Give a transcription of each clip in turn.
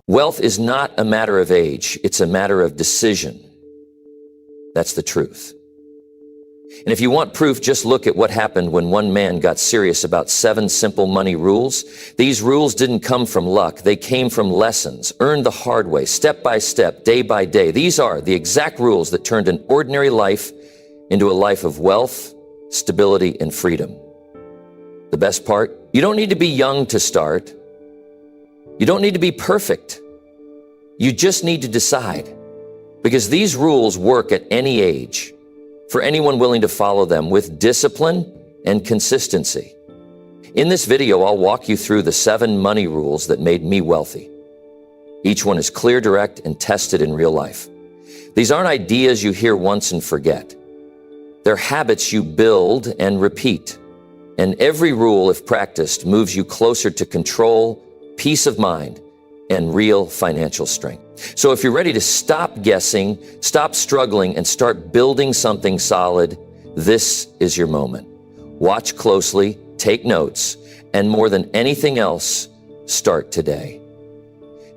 Wealth is not a matter of age, it's a matter of decision. That's the truth. And if you want proof, just look at what happened when one man got serious about 7 simple money rules. These rules didn't come from luck. They came from lessons, earned the hard way, step by step, day by day. These are the exact rules that turned an ordinary life into a life of wealth, stability, and freedom. The best part, you don't need to be young to start. You don't need to be perfect. You just need to decide. Because these rules work at any age, for anyone willing to follow them with discipline and consistency. In this video, I'll walk you through the 7 money rules that made me wealthy. Each one is clear, direct, and tested in real life. These aren't ideas you hear once and forget. They're habits you build and repeat. And every rule, if practiced, moves you closer to control, peace of mind, and real financial strength. So if you're ready to stop guessing, stop struggling, and start building something solid, this is your moment. Watch closely, take notes, and more than anything else, start today.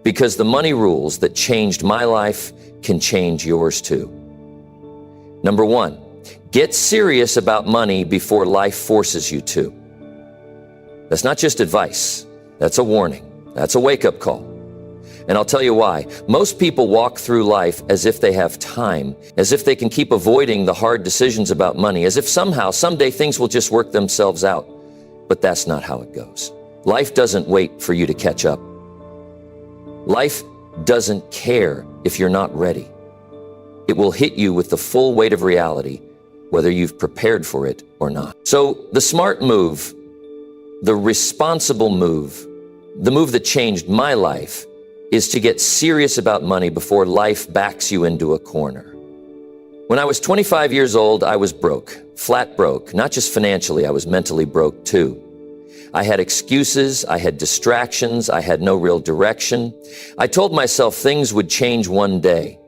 Because the money rules that changed my life can change yours too. Number 1, get serious about money before life forces you to. That's not just advice. That's a warning. That's a wake-up call. And I'll tell you why. Most people walk through life as if they have time, as if they can keep avoiding the hard decisions about money, as if somehow, someday things will just work themselves out. But that's not how it goes. Life doesn't wait for you to catch up. Life doesn't care if you're not ready. It will hit you with the full weight of reality, whether you've prepared for it or not. So the smart move, the responsible move, the move that changed my life is to get serious about money before life backs you into a corner. When I was 25 years old, I was broke, flat broke, not just financially, I was mentally broke too. I had excuses, I had distractions, I had no real direction. I told myself things would change one day,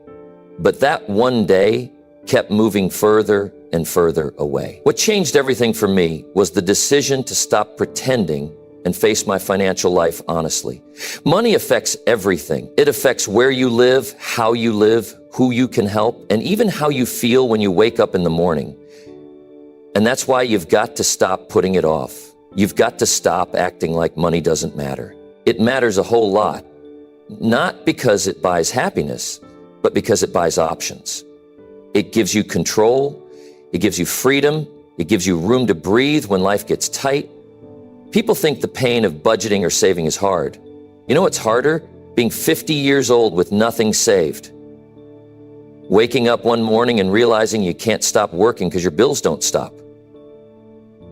but that one day kept moving further and further away. What changed everything for me was the decision to stop pretending and face my financial life honestly. Money affects everything. It affects where you live, how you live, who you can help, and even how you feel when you wake up in the morning. And that's why you've got to stop putting it off. You've got to stop acting like money doesn't matter. It matters a whole lot, not because it buys happiness, but because it buys options. It gives you control, it gives you freedom, it gives you room to breathe when life gets tight. People think the pain of budgeting or saving is hard. You know what's harder? Being 50 years old with nothing saved. Waking up one morning and realizing you can't stop working because your bills don't stop.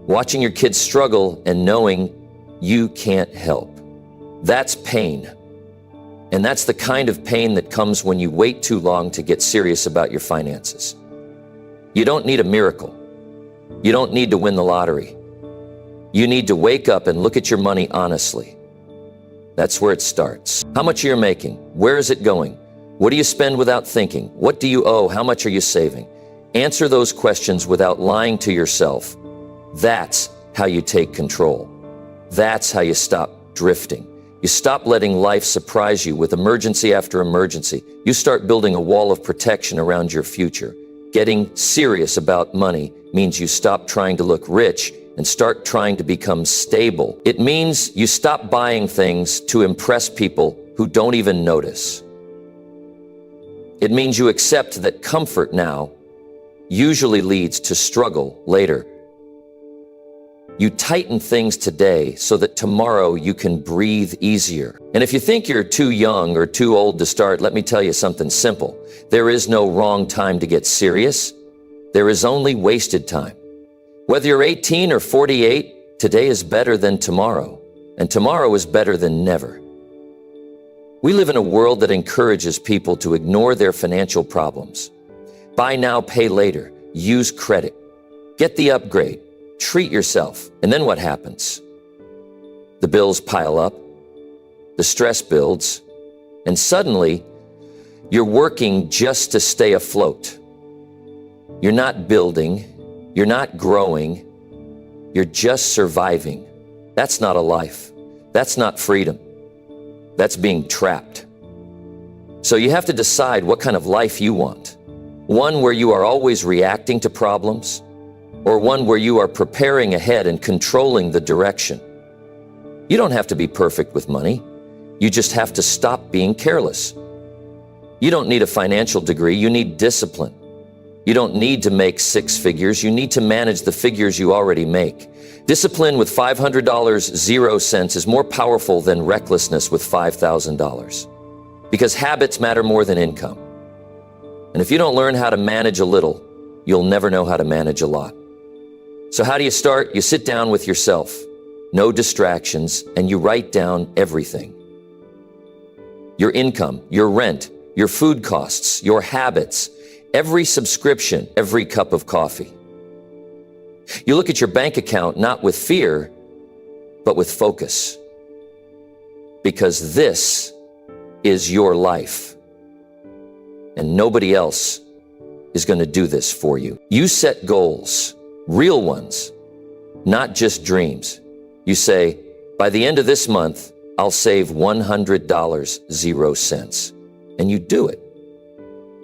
Watching your kids struggle and knowing you can't help. That's pain. And that's the kind of pain that comes when you wait too long to get serious about your finances. You don't need a miracle. You don't need to win the lottery. You need to wake up and look at your money honestly. That's where it starts. How much are you making? Where is it going? What do you spend without thinking? What do you owe? How much are you saving? Answer those questions without lying to yourself. That's how you take control. That's how you stop drifting. You stop letting life surprise you with emergency after emergency. You start building a wall of protection around your future. Getting serious about money means you stop trying to look rich and start trying to become stable. It means you stop buying things to impress people who don't even notice. It means you accept that comfort now usually leads to struggle later. You tighten things today so that tomorrow you can breathe easier. And if you think you're too young or too old to start, let me tell you something simple. There is no wrong time to get serious. There is only wasted time. Whether you're 18 or 48, today is better than tomorrow, and tomorrow is better than never. We live in a world that encourages people to ignore their financial problems. Buy now, pay later, use credit, get the upgrade, treat yourself, and then what happens? The bills pile up, the stress builds, and suddenly you're working just to stay afloat. You're not building. You're not growing, you're just surviving. That's not a life. That's not freedom. That's being trapped. So you have to decide what kind of life you want. One where you are always reacting to problems, or one where you are preparing ahead and controlling the direction. You don't have to be perfect with money. You just have to stop being careless. You don't need a financial degree, you need discipline. You don't need to make six figures, you need to manage the figures you already make. Discipline with $500 0 cents is more powerful than recklessness with $5,000. Because habits matter more than income. And if you don't learn how to manage a little, you'll never know how to manage a lot. So how do you start? You sit down with yourself, no distractions, and you write down everything. Your income, your rent, your food costs, your habits, every subscription, every cup of coffee. You look at your bank account not with fear, but with focus. Because this is your life. And nobody else is going to do this for you. You set goals, real ones, not just dreams. You say, by the end of this month, I'll save $100 0 cents. And you do it.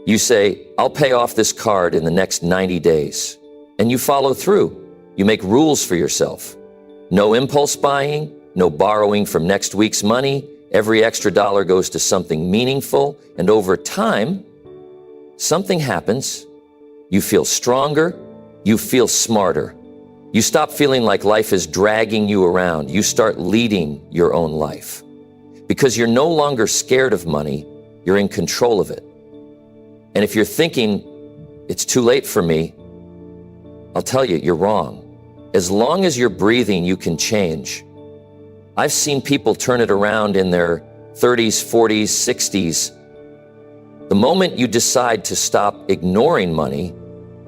You say, I'll pay off this card in the next 90 days. And you follow through. You make rules for yourself. No impulse buying, no borrowing from next week's money. Every extra dollar goes to something meaningful. And over time, something happens. You feel stronger. You feel smarter. You stop feeling like life is dragging you around. You start leading your own life. Because you're no longer scared of money, you're in control of it. And if you're thinking, it's too late for me, I'll tell you, you're wrong. As long as you're breathing, you can change. I've seen people turn it around in their 30s, 40s, 60s. The moment you decide to stop ignoring money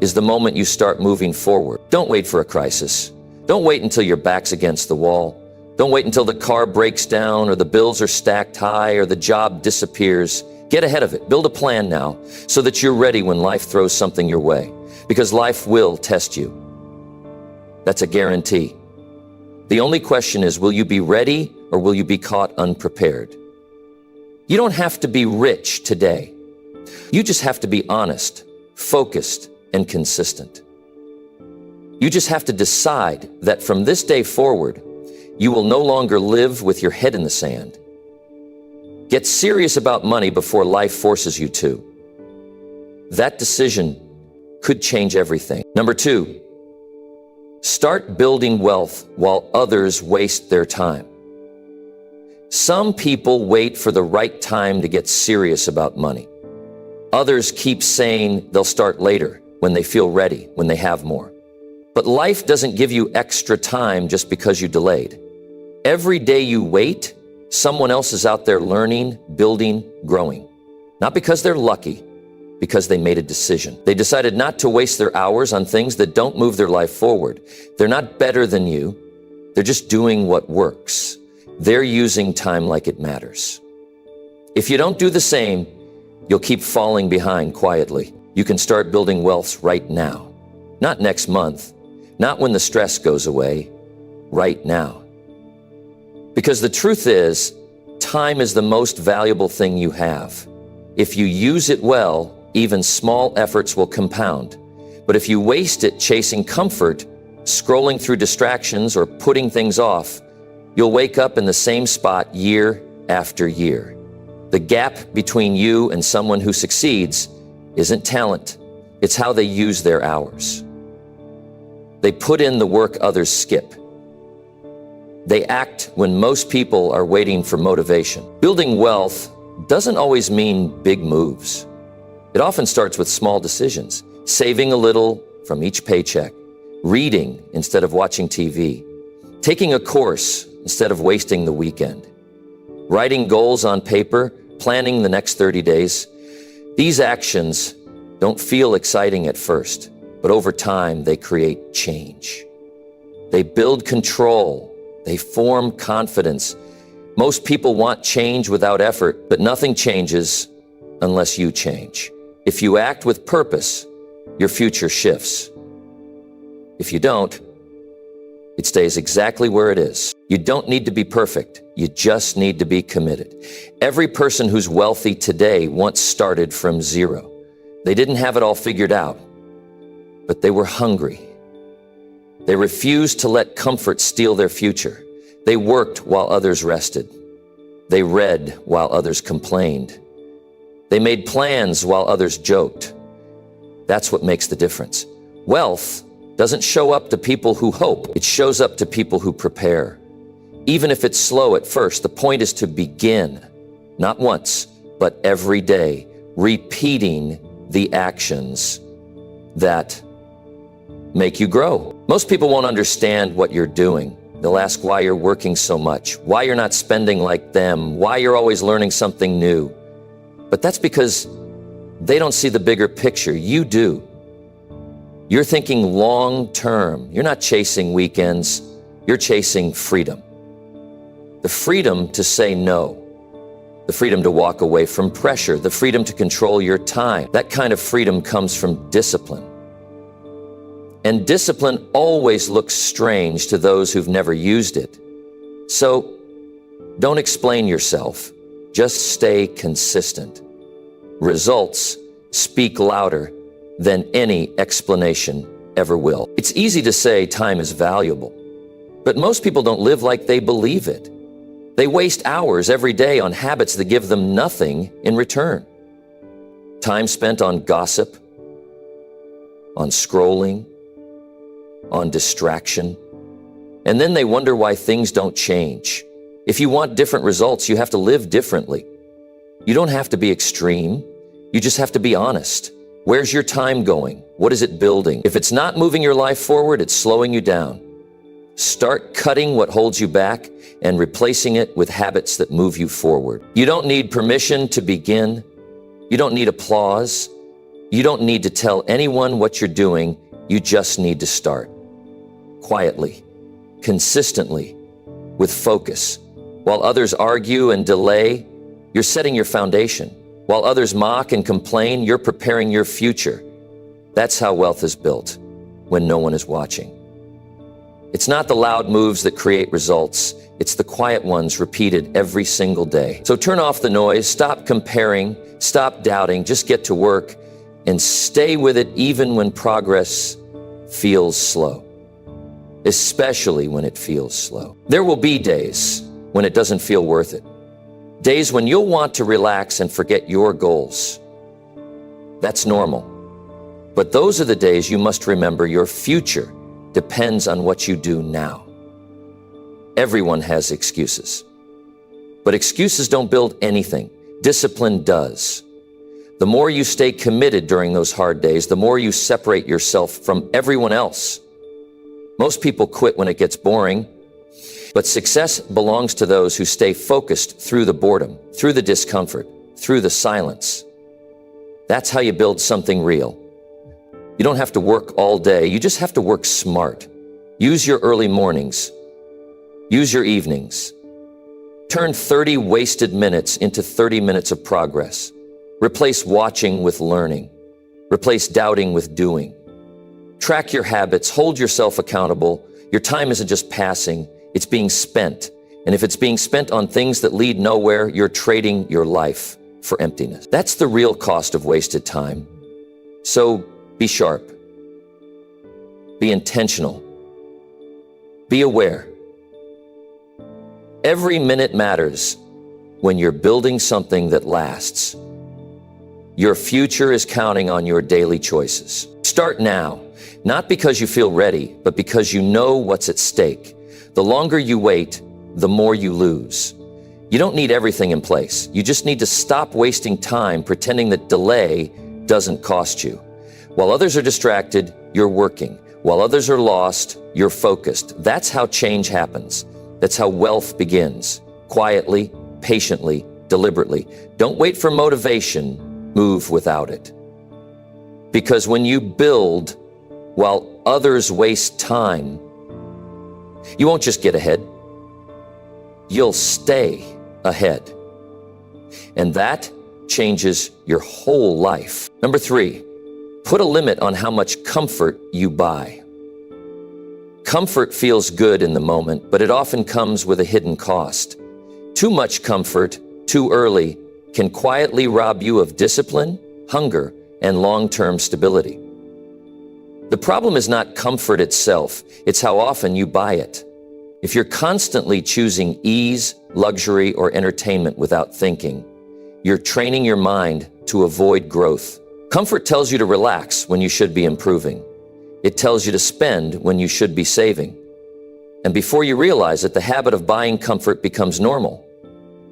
is the moment you start moving forward. Don't wait for a crisis. Don't wait until your back's against the wall. Don't wait until the car breaks down or the bills are stacked high or the job disappears. Get ahead of it. Build a plan now so that you're ready when life throws something your way. Because life will test you. That's a guarantee. The only question is, will you be ready or will you be caught unprepared? You don't have to be rich today. You just have to be honest, focused, and consistent. You just have to decide that from this day forward, you will no longer live with your head in the sand. Get serious about money before life forces you to. That decision could change everything. Number 2, start building wealth while others waste their time. Some people wait for the right time to get serious about money. Others keep saying they'll start later, when they feel ready, when they have more. But life doesn't give you extra time just because you delayed. Every day you wait, someone else is out there learning, building, growing. Not because they're lucky, because they made a decision. They decided not to waste their hours on things that don't move their life forward. They're not better than you. They're just doing what works. They're using time like it matters. If you don't do the same, you'll keep falling behind quietly. You can start building wealth right now. Not next month, not when the stress goes away, right now. Because the truth is, time is the most valuable thing you have. If you use it well, even small efforts will compound. But if you waste it chasing comfort, scrolling through distractions, or putting things off, you'll wake up in the same spot year after year. The gap between you and someone who succeeds isn't talent, it's how they use their hours. They put in the work others skip. They act when most people are waiting for motivation. Building wealth doesn't always mean big moves. It often starts with small decisions, saving a little from each paycheck, reading instead of watching TV, taking a course instead of wasting the weekend, writing goals on paper, planning the next 30 days. These actions don't feel exciting at first, but over time they create change. They build control. They form confidence. Most people want change without effort, but nothing changes unless you change. If you act with purpose, your future shifts. If you don't, It stays exactly where it is. You don't need to be perfect. You just need to be committed. Every person who's wealthy today once started from zero. They didn't have it all figured out, but they were hungry. They refused to let comfort steal their future. They worked while others rested. They read while others complained. They made plans while others joked. That's what makes the difference. Wealth doesn't show up to people who hope. It shows up to people who prepare. Even if it's slow at first, the point is to begin, not once, but every day, repeating the actions that make you grow. Most people won't understand what you're doing. They'll ask why you're working so much, why you're not spending like them, why you're always learning something new. But that's because they don't see the bigger picture. You do. You're thinking long term. You're not chasing weekends. You're chasing freedom. The freedom to say no. The freedom to walk away from pressure. The freedom to control your time. That kind of freedom comes from discipline. And discipline always looks strange to those who've never used it. So don't explain yourself. Just stay consistent. Results speak louder than any explanation ever will. It's easy to say time is valuable, but most people don't live like they believe it. They waste hours every day on habits that give them nothing in return. Time spent on gossip, on scrolling, on distraction, and then they wonder why things don't change. If you want different results, you have to live differently. You don't have to be extreme. You just have to be honest. Where's your time going? What is it building? If it's not moving your life forward, it's slowing you down. Start cutting what holds you back and replacing it with habits that move you forward. You don't need permission to begin. You don't need applause. You don't need to tell anyone what you're doing. You just need to start. Quietly, consistently, with focus. While others argue and delay, you're setting your foundation. While others mock and complain, you're preparing your future. That's how wealth is built, when no one is watching. It's not the loud moves that create results. It's the quiet ones repeated every single day. So turn off the noise, stop comparing, stop doubting, just get to work and stay with it even when progress feels slow, especially when it feels slow. There will be days when it doesn't feel worth it. Days when you'll want to relax and forget your goals. That's normal. But those are the days you must remember your future depends on what you do now. Everyone has excuses. But excuses don't build anything. Discipline does. The more you stay committed during those hard days, the more you separate yourself from everyone else. Most people quit when it gets boring. But success belongs to those who stay focused through the boredom, through the discomfort, through the silence. That's how you build something real. You don't have to work all day. You just have to work smart. Use your early mornings. Use your evenings. Turn 30 wasted minutes into 30 minutes of progress. Replace watching with learning. Replace doubting with doing. Track your habits. Hold yourself accountable. Your time isn't just passing. It's being spent. And if it's being spent on things that lead nowhere, you're trading your life for emptiness. That's the real cost of wasted time. So be sharp. Be intentional. Be aware. Every minute matters when you're building something that lasts. Your future is counting on your daily choices. Start now, not because you feel ready, but because you know what's at stake. The longer you wait, the more you lose. You don't need everything in place. You just need to stop wasting time pretending that delay doesn't cost you. While others are distracted, you're working. While others are lost, you're focused. That's how change happens. That's how wealth begins. Quietly, patiently, deliberately. Don't wait for motivation. Move without it. Because when you build while others waste time, you won't just get ahead. You'll stay ahead. And that changes your whole life. Number 3, put a limit on how much comfort you buy. Comfort feels good in the moment, but it often comes with a hidden cost. Too much comfort, too early, can quietly rob you of discipline, hunger, and long-term stability. The problem is not comfort itself, it's how often you buy it. If you're constantly choosing ease, luxury, or entertainment without thinking, you're training your mind to avoid growth. Comfort tells you to relax when you should be improving. It tells you to spend when you should be saving. And before you realize it, the habit of buying comfort becomes normal.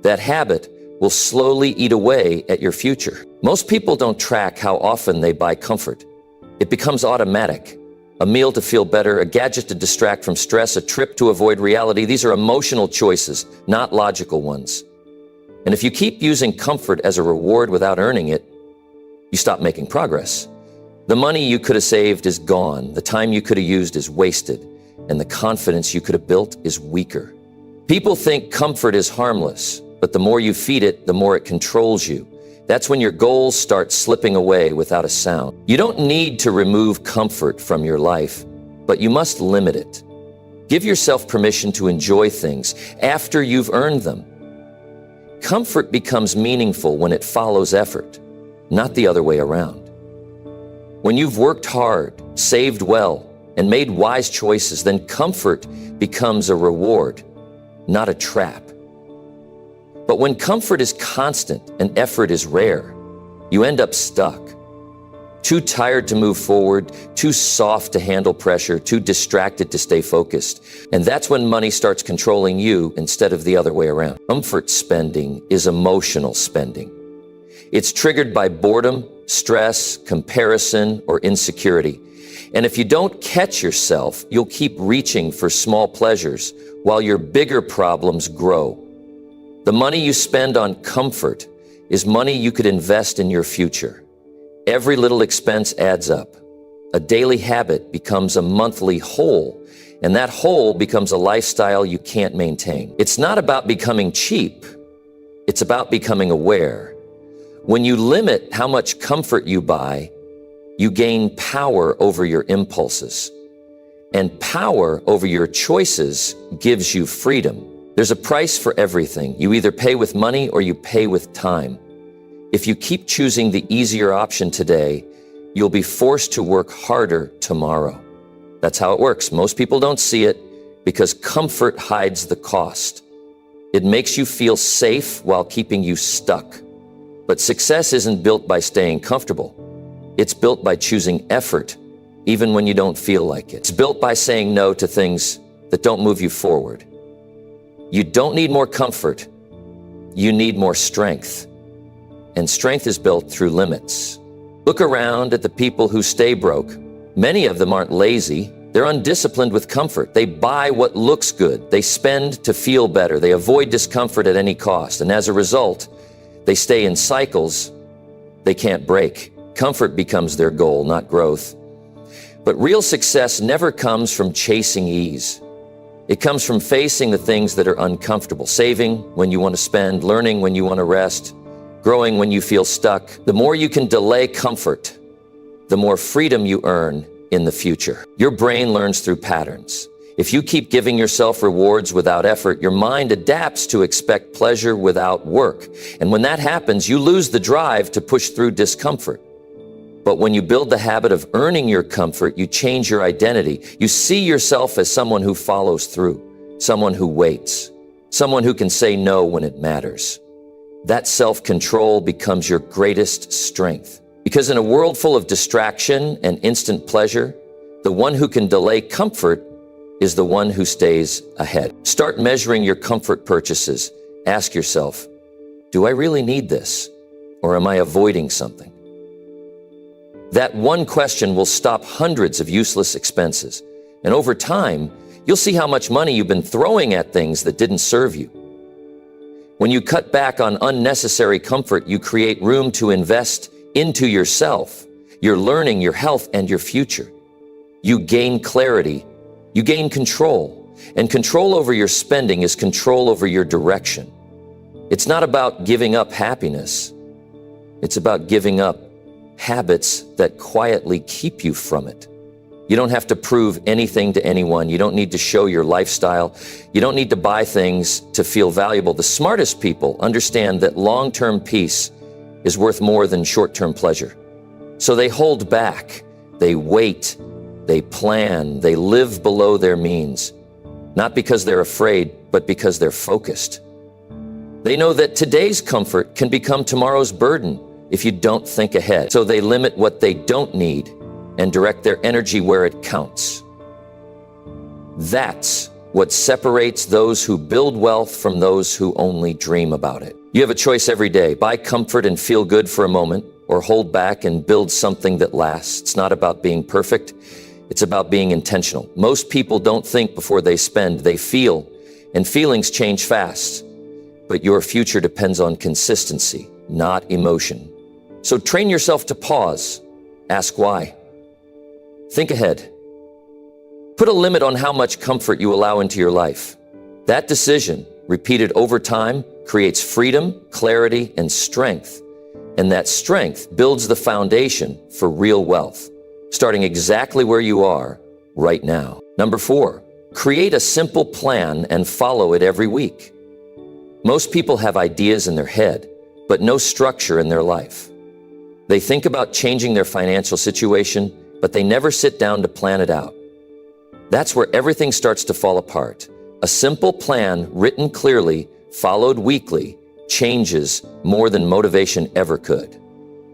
That habit will slowly eat away at your future. Most people don't track how often they buy comfort. It becomes automatic. A meal to feel better, a gadget to distract from stress, a trip to avoid reality. These are emotional choices, not logical ones. And if you keep using comfort as a reward without earning it, you stop making progress. The money you could have saved is gone, the time you could have used is wasted, and the confidence you could have built is weaker. People think comfort is harmless, but the more you feed it, the more it controls you. That's when your goals start slipping away without a sound. You don't need to remove comfort from your life, but you must limit it. Give yourself permission to enjoy things after you've earned them. Comfort becomes meaningful when it follows effort, not the other way around. When you've worked hard, saved well, and made wise choices, then comfort becomes a reward, not a trap. But when comfort is constant and effort is rare, you end up stuck. Too tired to move forward, too soft to handle pressure, too distracted to stay focused. And that's when money starts controlling you instead of the other way around. Comfort spending is emotional spending. It's triggered by boredom, stress, comparison, or insecurity. And if you don't catch yourself, you'll keep reaching for small pleasures while your bigger problems grow. The money you spend on comfort is money you could invest in your future. Every little expense adds up. A daily habit becomes a monthly hole, and that hole becomes a lifestyle you can't maintain. It's not about becoming cheap. It's about becoming aware. When you limit how much comfort you buy, you gain power over your impulses. And power over your choices gives you freedom. There's a price for everything. You either pay with money or you pay with time. If you keep choosing the easier option today, you'll be forced to work harder tomorrow. That's how it works. Most people don't see it because comfort hides the cost. It makes you feel safe while keeping you stuck. But success isn't built by staying comfortable. It's built by choosing effort, even when you don't feel like it. It's built by saying no to things that don't move you forward. You don't need more comfort. You need more strength. And strength is built through limits. Look around at the people who stay broke. Many of them aren't lazy. They're undisciplined with comfort. They buy what looks good. They spend to feel better. They avoid discomfort at any cost. And as a result, they stay in cycles they can't break. Comfort becomes their goal, not growth. But real success never comes from chasing ease. It comes from facing the things that are uncomfortable, saving when you want to spend, learning when you want to rest, growing when you feel stuck. The more you can delay comfort, the more freedom you earn in the future. Your brain learns through patterns. If you keep giving yourself rewards without effort, your mind adapts to expect pleasure without work. And when that happens, you lose the drive to push through discomfort. But when you build the habit of earning your comfort, you change your identity. You see yourself as someone who follows through, someone who waits, someone who can say no when it matters. That self-control becomes your greatest strength. Because in a world full of distraction and instant pleasure, the one who can delay comfort is the one who stays ahead. Start measuring your comfort purchases. Ask yourself, do I really need this? Or am I avoiding something? That one question will stop hundreds of useless expenses. And over time, you'll see how much money you've been throwing at things that didn't serve you. When you cut back on unnecessary comfort, you create room to invest into yourself, your learning, your health, and your future. You gain clarity. You gain control. And control over your spending is control over your direction. It's not about giving up happiness. It's about giving up habits that quietly keep you from it. You don't have to prove anything to anyone. You don't need to show your lifestyle. You don't need to buy things to feel valuable. The smartest people understand that long-term peace is worth more than short-term pleasure. So they hold back, they wait, they plan, they live below their means, not because they're afraid, but because they're focused. They know that today's comfort can become tomorrow's burden if you don't think ahead. So they limit what they don't need and direct their energy where it counts. That's what separates those who build wealth from those who only dream about it. You have a choice every day. Buy comfort and feel good for a moment, or hold back and build something that lasts. It's not about being perfect. It's about being intentional. Most people don't think before they spend. They feel, and feelings change fast. But your future depends on consistency, not emotion. So train yourself to pause. Ask why. Think ahead. Put a limit on how much comfort you allow into your life. That decision, repeated over time, creates freedom, clarity, and strength. And that strength builds the foundation for real wealth, starting exactly where you are right now. Number 4, create a simple plan and follow it every week. Most people have ideas in their head, but no structure in their life. They think about changing their financial situation, but they never sit down to plan it out. That's where everything starts to fall apart. A simple plan written clearly, followed weekly, changes more than motivation ever could.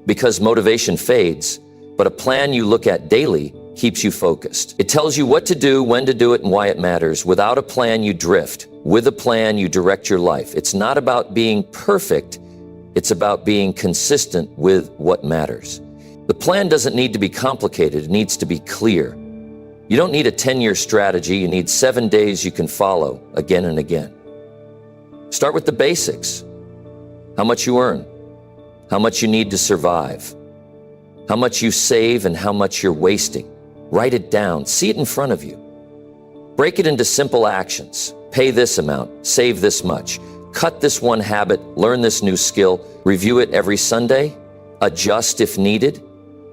Because motivation fades, but a plan you look at daily keeps you focused. It tells you what to do, when to do it, and why it matters. Without a plan, you drift. With a plan, you direct your life. It's not about being perfect. It's about being consistent with what matters. The plan doesn't need to be complicated. It needs to be clear. You don't need a 10-year strategy. You need 7 days you can follow again and again. Start with the basics. How much you earn, how much you need to survive, how much you save and how much you're wasting. Write it down. See it in front of you. Break it into simple actions. Pay this amount, save this much, cut this one habit, learn this new skill, review it every Sunday, adjust if needed,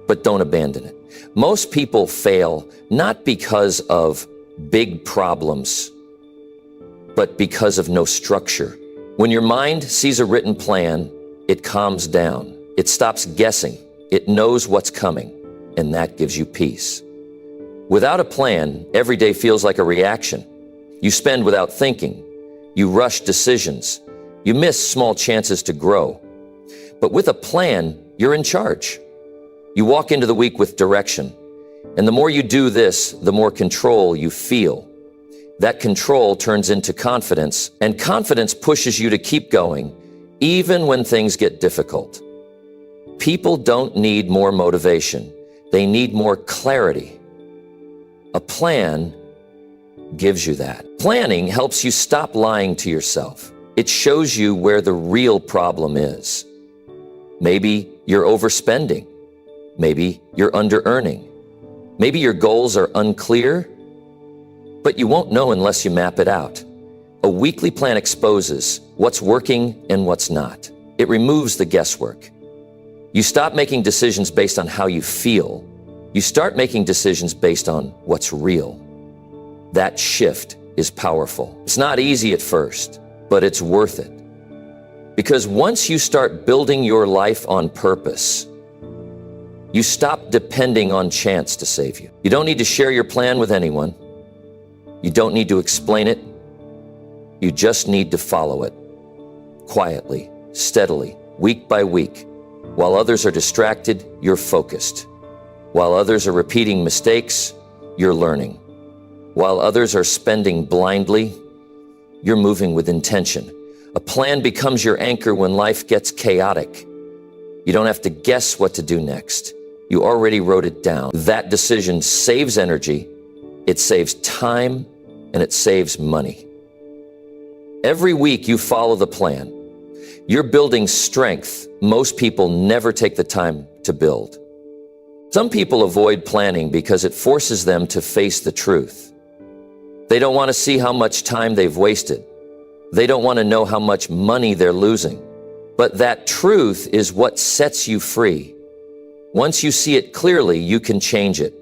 but don't abandon it. Most people fail not because of big problems, but because of no structure. When your mind sees a written plan, it calms down. It stops guessing. It knows what's coming, and that gives you peace. Without a plan, every day feels like a reaction. You spend without thinking. You rush decisions. You miss small chances to grow. But with a plan, you're in charge. You walk into the week with direction. And the more you do this, the more control you feel. That control turns into confidence, and confidence pushes you to keep going, even when things get difficult. People don't need more motivation. They need more clarity. A plan gives you that. Planning helps you stop lying to yourself. It shows you where the real problem is. Maybe you're overspending. Maybe you're under-earning. Maybe your goals are unclear, but you won't know unless you map it out. A weekly plan exposes what's working and what's not. It removes the guesswork. You stop making decisions based on how you feel. You start making decisions based on what's real. That shift is powerful. It's not easy at first, but it's worth it. Because once you start building your life on purpose, you stop depending on chance to save you. You don't need to share your plan with anyone. You don't need to explain it. You just need to follow it. Quietly, steadily, week by week. While others are distracted, you're focused. While others are repeating mistakes, you're learning. While others are spending blindly, you're moving with intention. A plan becomes your anchor when life gets chaotic. You don't have to guess what to do next. You already wrote it down. That decision saves energy, it saves time, and it saves money. Every week you follow the plan. You're building strength most people never take the time to build. Some people avoid planning because it forces them to face the truth. They don't want to see how much time they've wasted. They don't want to know how much money they're losing. But that truth is what sets you free. Once you see it clearly, you can change it.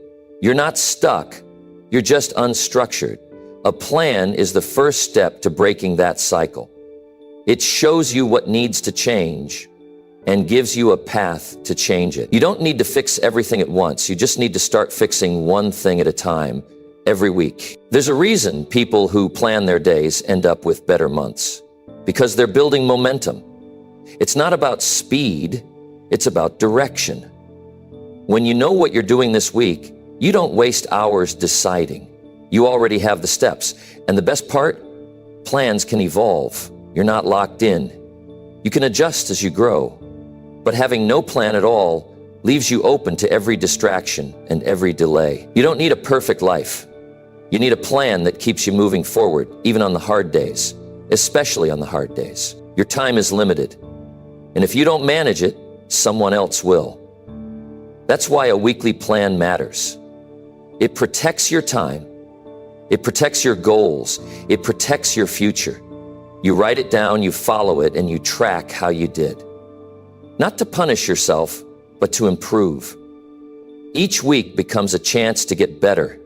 You're not stuck, you're just unstructured. A plan is the first step to breaking that cycle. It shows you what needs to change and gives you a path to change it. You don't need to fix everything at once. You just need to start fixing one thing at a time every week. There's a reason people who plan their days end up with better months, because they're building momentum. It's not about speed, it's about direction. When you know what you're doing this week, you don't waste hours deciding. You already have the steps. And the best part? Plans can evolve. You're not locked in. You can adjust as you grow. But having no plan at all leaves you open to every distraction and every delay. You don't need a perfect life. You need a plan that keeps you moving forward, even on the hard days, especially on the hard days. Your time is limited. And if you don't manage it, someone else will. That's why a weekly plan matters. It protects your time. It protects your goals. It protects your future. You write it down, you follow it, and you track how you did. Not to punish yourself, but to improve. Each week becomes a chance to get better.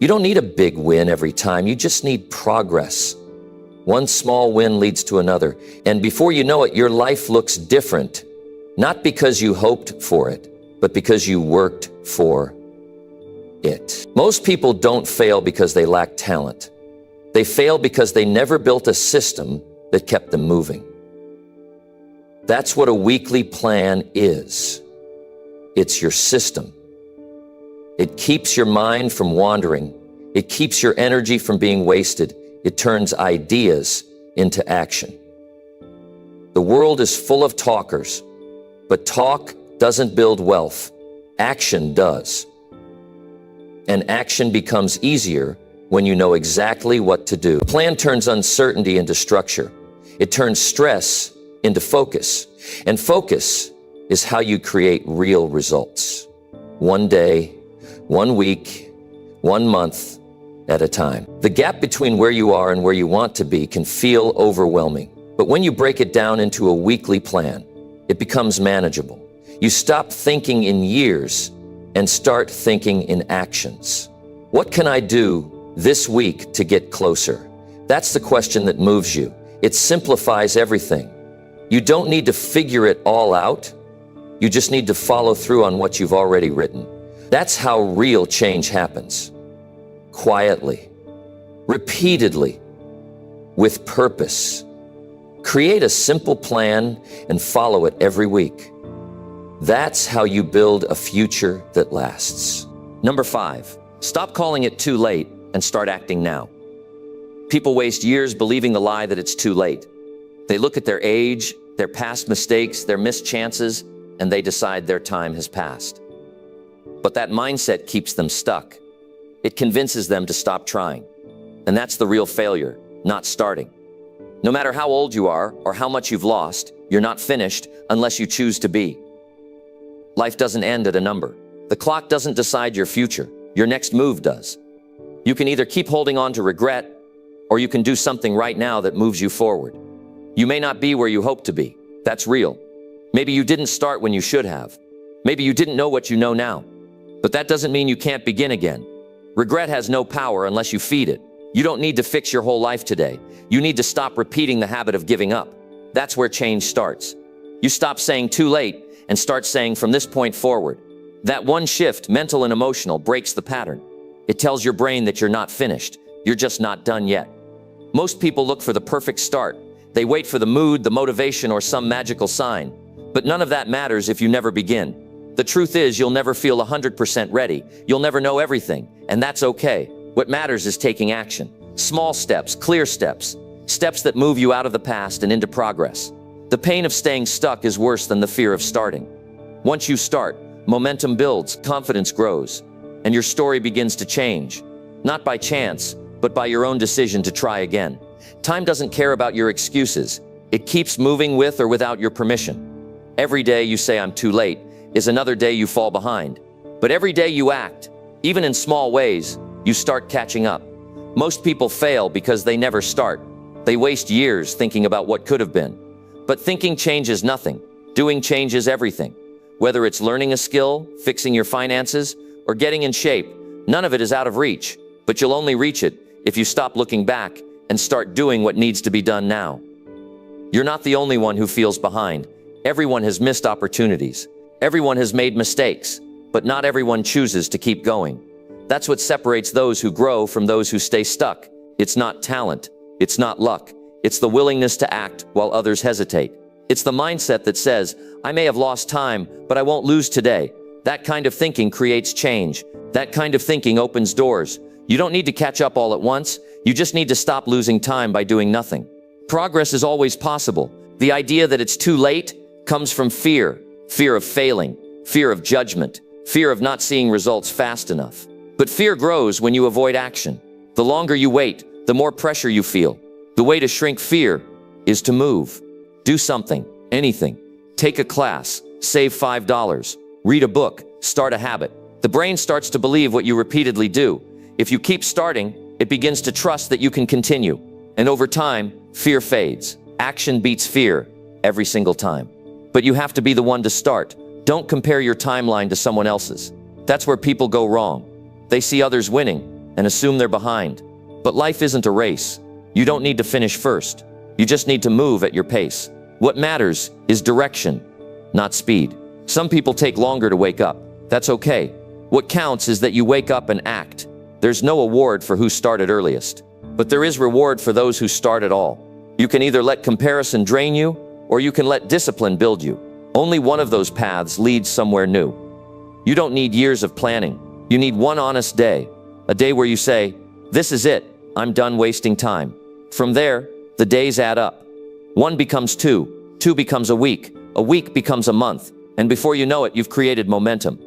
You don't need a big win every time. You just need progress. One small win leads to another. And before you know it, your life looks different. Not because you hoped for it, but because you worked for it. Most people don't fail because they lack talent. They fail because they never built a system that kept them moving. That's what a weekly plan is. It's your system. It keeps your mind from wandering. It keeps your energy from being wasted. It turns ideas into action. The world is full of talkers, but talk doesn't build wealth. Action does. And action becomes easier when you know exactly what to do. A plan turns uncertainty into structure. It turns stress into focus. And focus is how you create real results. One day, 1 week, 1 month at a time. The gap between where you are and where you want to be can feel overwhelming. But when you break it down into a weekly plan, it becomes manageable. You stop thinking in years and start thinking in actions. What can I do this week to get closer? That's the question that moves you. It simplifies everything. You don't need to figure it all out. You just need to follow through on what you've already written. That's how real change happens. Quietly, repeatedly, with purpose. Create a simple plan and follow it every week. That's how you build a future that lasts. Number 5, stop calling it too late and start acting now. People waste years believing the lie that it's too late. They look at their age, their past mistakes, their missed chances, and they decide their time has passed. But that mindset keeps them stuck. It convinces them to stop trying. And that's the real failure, not starting. No matter how old you are or how much you've lost, you're not finished unless you choose to be. Life doesn't end at a number. The clock doesn't decide your future. Your next move does. You can either keep holding on to regret, or you can do something right now that moves you forward. You may not be where you hope to be. That's real. Maybe you didn't start when you should have. Maybe you didn't know what you know now. But that doesn't mean you can't begin again. Regret has no power unless you feed it. You don't need to fix your whole life today. You need to stop repeating the habit of giving up. That's where change starts. You stop saying too late and start saying from this point forward. That one shift, mental and emotional, breaks the pattern. It tells your brain that you're not finished. You're just not done yet. Most people look for the perfect start. They wait for the mood, the motivation, or some magical sign. But none of that matters if you never begin. The truth is, you'll never feel 100% ready. You'll never know everything, and that's okay. What matters is taking action. Small steps, clear steps. Steps that move you out of the past and into progress. The pain of staying stuck is worse than the fear of starting. Once you start, momentum builds, confidence grows, and your story begins to change. Not by chance, but by your own decision to try again. Time doesn't care about your excuses. It keeps moving with or without your permission. Every day you say I'm too late is another day you fall behind. But every day you act, even in small ways, you start catching up. Most people fail because they never start. They waste years thinking about what could have been. But thinking changes nothing. Doing changes everything. Whether it's learning a skill, fixing your finances, or getting in shape, None of it is out of reach, but you'll only reach it if you stop looking back and start doing what needs to be done now. You're not the only one who feels behind. Everyone has missed opportunities. Everyone has made mistakes, but not everyone chooses to keep going. That's what separates those who grow from those who stay stuck. It's not talent. It's not luck. It's the willingness to act while others hesitate. It's the mindset that says, I may have lost time, but I won't lose today. That kind of thinking creates change. That kind of thinking opens doors. You don't need to catch up all at once. You just need to stop losing time by doing nothing. Progress is always possible. The idea that it's too late comes from fear. Fear of failing, fear of judgment, fear of not seeing results fast enough. But fear grows when you avoid action. The longer you wait, the more pressure you feel. The way to shrink fear is to move. Do something, anything. Take a class, save $5, read a book, start a habit. The brain starts to believe what you repeatedly do. If you keep starting, it begins to trust that you can continue. And over time, fear fades. Action beats fear every single time. But you have to be the one to start. Don't compare your timeline to someone else's. That's where people go wrong. They see others winning and assume they're behind. But life isn't a race. You don't need to finish first. You just need to move at your pace. What matters is direction, not speed. Some people take longer to wake up. That's okay. What counts is that you wake up and act. There's no award for who started earliest, but there is reward for those who start at all. You can either let comparison drain you, or you can let discipline build you. Only one of those paths leads somewhere new. You don't need years of planning. You need one honest day, a day where you say, this is it, I'm done wasting time. From there, the days add up. One becomes two becomes a week becomes a month, and before you know it, you've created momentum.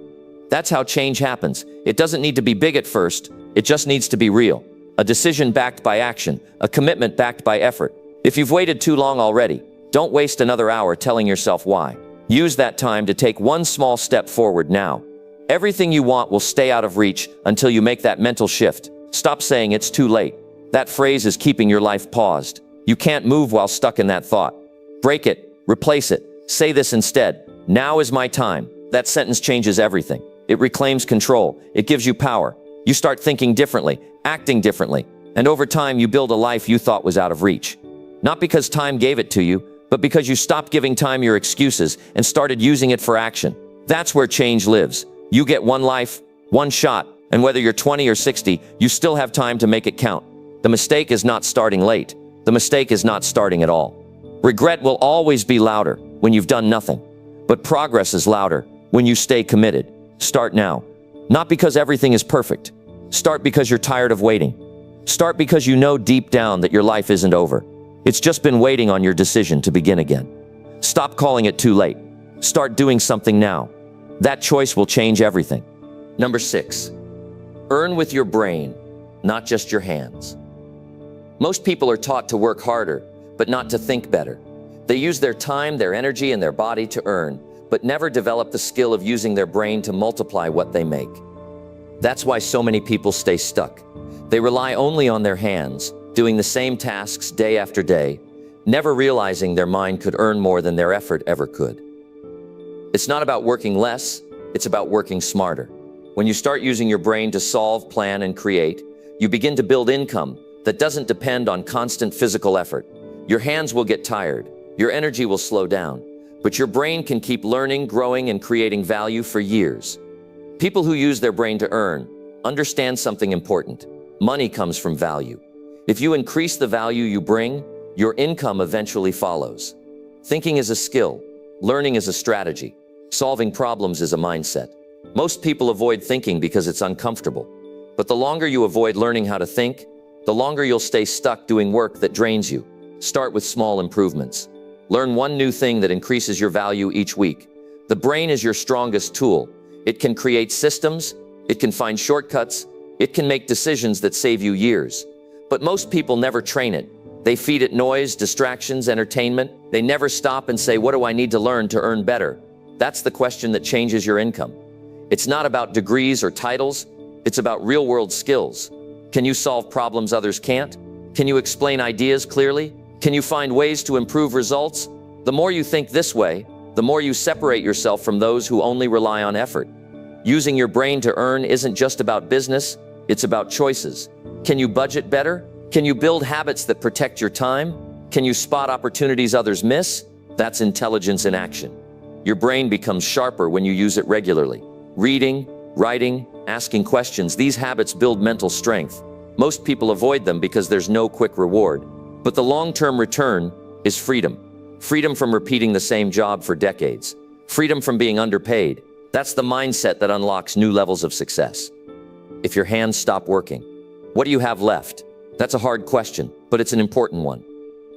That's how change happens. It doesn't need to be big at first, it just needs to be real. A decision backed by action, a commitment backed by effort. If you've waited too long already, don't waste another hour telling yourself why. Use that time to take one small step forward now. Everything you want will stay out of reach until you make that mental shift. Stop saying it's too late. That phrase is keeping your life paused. You can't move while stuck in that thought. Break it, replace it. Say this instead. Now is my time. That sentence changes everything. It reclaims control. It gives you power. You start thinking differently, acting differently, and over time you build a life you thought was out of reach. Not because time gave it to you, but because you stopped giving time your excuses and started using it for action. That's where change lives. You get one life, one shot, and whether you're 20 or 60, you still have time to make it count. The mistake is not starting late. The mistake is not starting at all. Regret will always be louder when you've done nothing, but progress is louder when you stay committed. Start now. Not because everything is perfect. Start because you're tired of waiting. Start because you know deep down that your life isn't over. It's just been waiting on your decision to begin again. Stop calling it too late. Start doing something now. That choice will change everything. Number 6, earn with your brain, not just your hands. Most people are taught to work harder, but not to think better. They use their time, their energy, and their body to earn, but never develop the skill of using their brain to multiply what they make. That's why so many people stay stuck. They rely only on their hands, doing the same tasks day after day, never realizing their mind could earn more than their effort ever could. It's not about working less, it's about working smarter. When you start using your brain to solve, plan, and create, you begin to build income that doesn't depend on constant physical effort. Your hands will get tired, your energy will slow down, but your brain can keep learning, growing, and creating value for years. People who use their brain to earn understand something important. Money comes from value. If you increase the value you bring, your income eventually follows. Thinking is a skill. Learning is a strategy. Solving problems is a mindset. Most people avoid thinking because it's uncomfortable. But the longer you avoid learning how to think, the longer you'll stay stuck doing work that drains you. Start with small improvements. Learn one new thing that increases your value each week. The brain is your strongest tool. It can create systems, it can find shortcuts, it can make decisions that save you years. But most people never train it. They feed it noise, distractions, entertainment. They never stop and say, what do I need to learn to earn better? That's the question that changes your income. It's not about degrees or titles. It's about real-world skills. Can you solve problems others can't? Can you explain ideas clearly? Can you find ways to improve results? The more you think this way, the more you separate yourself from those who only rely on effort. Using your brain to earn isn't just about business, it's about choices. Can you budget better? Can you build habits that protect your time? Can you spot opportunities others miss? That's intelligence in action. Your brain becomes sharper when you use it regularly. Reading, writing, asking questions, these habits build mental strength. Most people avoid them because there's no quick reward. But the long-term return is freedom. Freedom from repeating the same job for decades. Freedom from being underpaid. That's the mindset that unlocks new levels of success. If your hands stop working, what do you have left? That's a hard question, but it's an important one.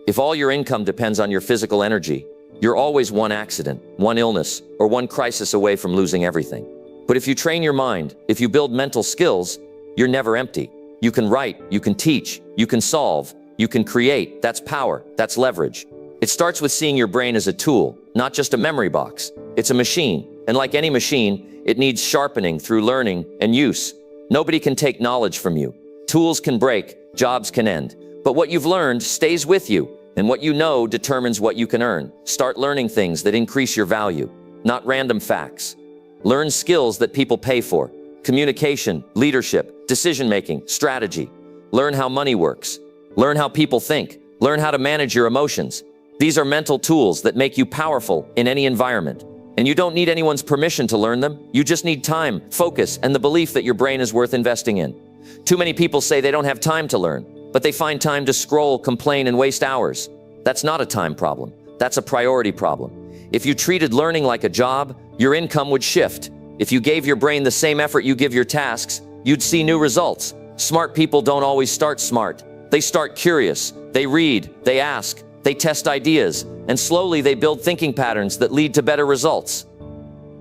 If all your income depends on your physical energy, you're always one accident, one illness, or one crisis away from losing everything. But if you train your mind, if you build mental skills, you're never empty. You can write, you can teach, you can solve, you can create. That's power, that's leverage. It starts with seeing your brain as a tool, not just a memory box. It's a machine, and like any machine, it needs sharpening through learning and use. Nobody can take knowledge from you. Tools can break, jobs can end. But what you've learned stays with you, and what you know determines what you can earn. Start learning things that increase your value, not random facts. Learn skills that people pay for. Communication, leadership, decision-making, strategy. Learn how money works. Learn how people think. Learn how to manage your emotions. These are mental tools that make you powerful in any environment. And you don't need anyone's permission to learn them. You just need time, focus, and the belief that your brain is worth investing in. Too many people say they don't have time to learn, but they find time to scroll, complain, and waste hours. That's not a time problem. That's a priority problem. If you treated learning like a job, your income would shift. If you gave your brain the same effort you give your tasks, you'd see new results. Smart people don't always start smart. They start curious. They read, they ask, they test ideas, and slowly they build thinking patterns that lead to better results.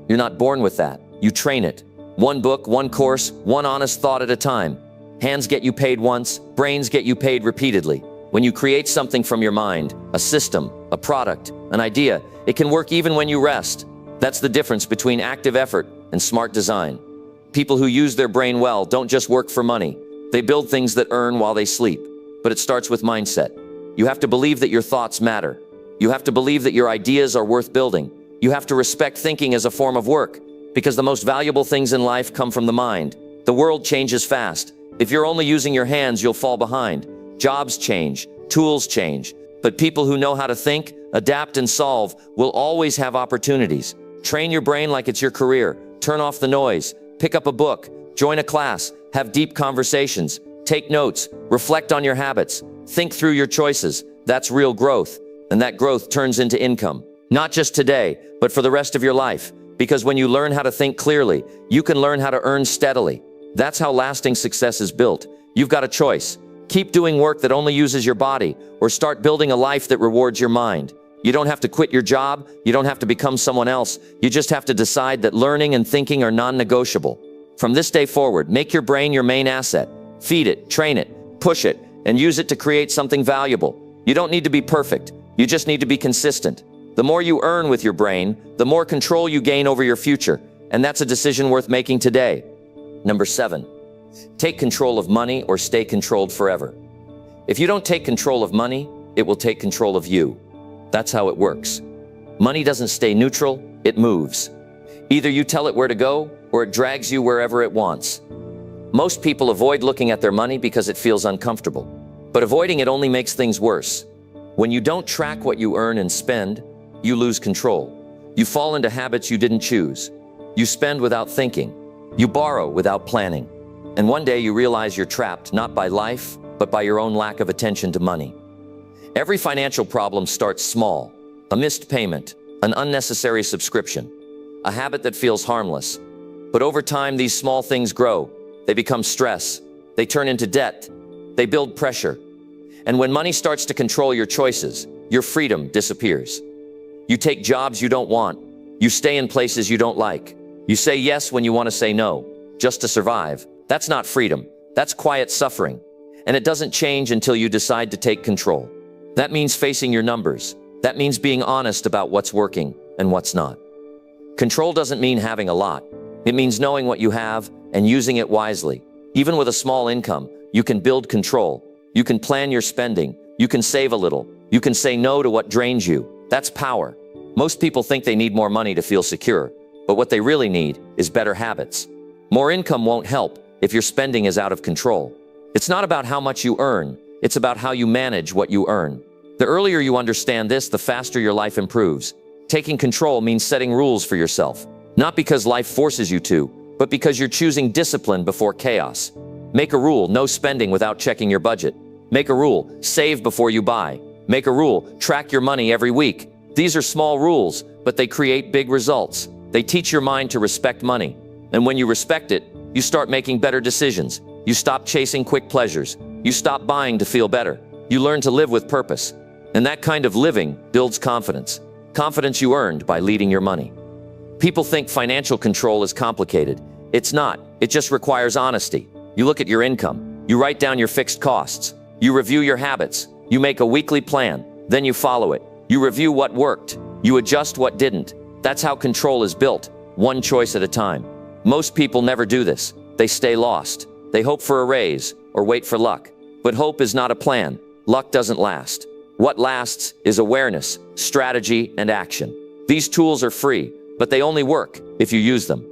You're not born with that. You train it. One book, one course, one honest thought at a time. Hands get you paid once, brains get you paid repeatedly. When you create something from your mind, a system, a product, an idea, it can work even when you rest. That's the difference between active effort and smart design. People who use their brain well don't just work for money. They build things that earn while they sleep. But it starts with mindset. You have to believe that your thoughts matter. You have to believe that your ideas are worth building. You have to respect thinking as a form of work, because the most valuable things in life come from the mind. The world changes fast. If you're only using your hands, you'll fall behind. Jobs change, tools change, but people who know how to think, adapt, and solve will always have opportunities. Train your brain like it's your career. Turn off the noise. Pick up a book. Join a class. Have deep conversations. Take notes. Reflect on your habits. Think through your choices. That's real growth. And that growth turns into income. Not just today, but for the rest of your life. Because when you learn how to think clearly, you can learn how to earn steadily. That's how lasting success is built. You've got a choice. Keep doing work that only uses your body, or start building a life that rewards your mind. You don't have to quit your job. You don't have to become someone else. You just have to decide that learning and thinking are non-negotiable. From this day forward, make your brain your main asset. Feed it, train it, push it, and use it to create something valuable. You don't need to be perfect. You just need to be consistent. The more you earn with your brain, the more control you gain over your future. And that's a decision worth making today. Number 7, take control of money or stay controlled forever. If you don't take control of money, it will take control of you. That's how it works. Money doesn't stay neutral, it moves. Either you tell it where to go, or it drags you wherever it wants. Most people avoid looking at their money because it feels uncomfortable. But avoiding it only makes things worse. When you don't track what you earn and spend, you lose control. You fall into habits you didn't choose. You spend without thinking. You borrow without planning. And one day you realize you're trapped not by life, but by your own lack of attention to money. Every financial problem starts small. A missed payment, an unnecessary subscription, a habit that feels harmless. But over time, these small things grow. They become stress. They turn into debt. They build pressure. And when money starts to control your choices, your freedom disappears. You take jobs you don't want. You stay in places you don't like. You say yes when you want to say no, just to survive. That's not freedom. That's quiet suffering. And it doesn't change until you decide to take control. That means facing your numbers. That means being honest about what's working and what's not. Control doesn't mean having a lot. It means knowing what you have and using it wisely. Even with a small income, you can build control. You can plan your spending. You can save a little. You can say no to what drains you. That's power. Most people think they need more money to feel secure. but what they really need is better habits. More income won't help if your spending is out of control. It's not about how much you earn, it's about how you manage what you earn. The earlier you understand this, the faster your life improves. Taking control means setting rules for yourself, not because life forces you to, but because you're choosing discipline before chaos. Make a rule, no spending without checking your budget. Make a rule, save before you buy. Make a rule, track your money every week. These are small rules, but they create big results. They teach your mind to respect money. And when you respect it, you start making better decisions. You stop chasing quick pleasures. You stop buying to feel better. You learn to live with purpose. And that kind of living builds confidence. Confidence you earned by leading your money. People think financial control is complicated. It's not. It just requires honesty. You look at your income. You write down your fixed costs. You review your habits. You make a weekly plan. Then you follow it. You review what worked. You adjust what didn't. That's how control is built, one choice at a time. Most people never do this. They stay lost. They hope for a raise or wait for luck. But hope is not a plan. Luck doesn't last. What lasts is awareness, strategy, and action. These tools are free, but they only work if you use them.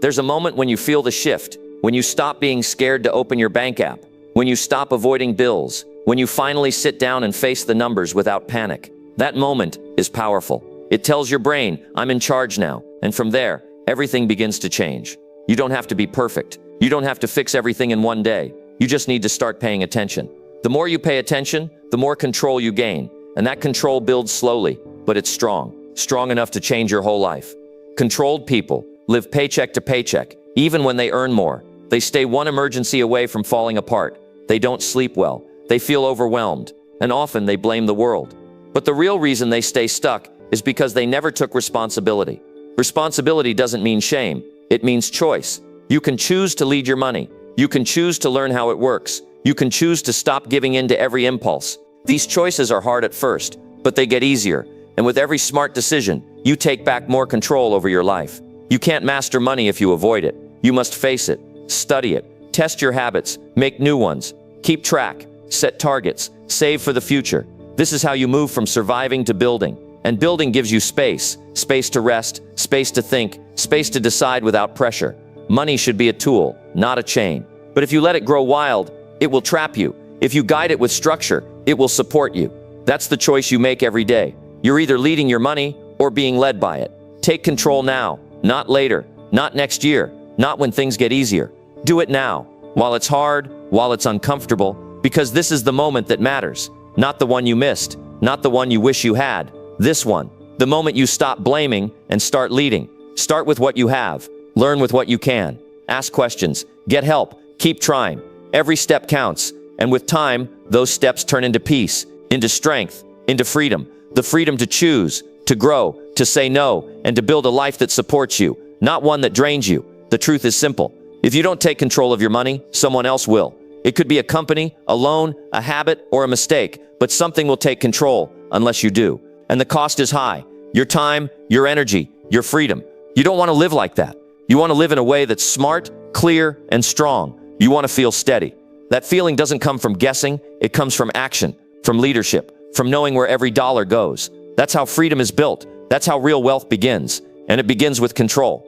There's a moment when you feel the shift, when you stop being scared to open your bank app, when you stop avoiding bills, when you finally sit down and face the numbers without panic. That moment is powerful. It tells your brain, I'm in charge now. And from there, everything begins to change. You don't have to be perfect. You don't have to fix everything in one day. You just need to start paying attention. The more you pay attention, the more control you gain. And that control builds slowly, but it's strong. Strong enough to change your whole life. Controlled people live paycheck to paycheck, even when they earn more. They stay one emergency away from falling apart. They don't sleep well. They feel overwhelmed. And often they blame the world. But the real reason they stay stuck is because they never took responsibility. Responsibility doesn't mean shame. It means choice. You can choose to lead your money. You can choose to learn how it works. You can choose to stop giving in to every impulse. These choices are hard at first, but they get easier. And with every smart decision, you take back more control over your life. You can't master money if you avoid it. You must face it, study it, test your habits, make new ones, keep track, set targets, save for the future. This is how you move from surviving to building. And building gives you space, space to rest, space to think, space to decide without pressure. Money should be a tool, not a chain. But if you let it grow wild, it will trap you. If you guide it with structure, it will support you. That's the choice you make every day. You're either leading your money or being led by it. Take control now, not later, not next year, not when things get easier. Do it now, while it's hard, while it's uncomfortable, because this is the moment that matters. Not the one you missed, not the one you wish you had. This one, the moment you stop blaming and start leading. Start with what you have. Learn with what you can. Ask questions. Get help. Keep trying. Every step counts. And with time, those steps turn into peace, into strength, into freedom. The freedom to choose, to grow, to say no, and to build a life that supports you, not one that drains you. The truth is simple. If you don't take control of your money, someone else will. It could be a company, a loan, a habit, or a mistake, but something will take control unless you do. And the cost is high. Your time, your energy, your freedom. You don't want to live like that. You want to live in a way that's smart, clear, and strong. You want to feel steady. That feeling doesn't come from guessing. It comes from action, from leadership, from knowing where every dollar goes. That's how freedom is built. That's how real wealth begins. And it begins with control.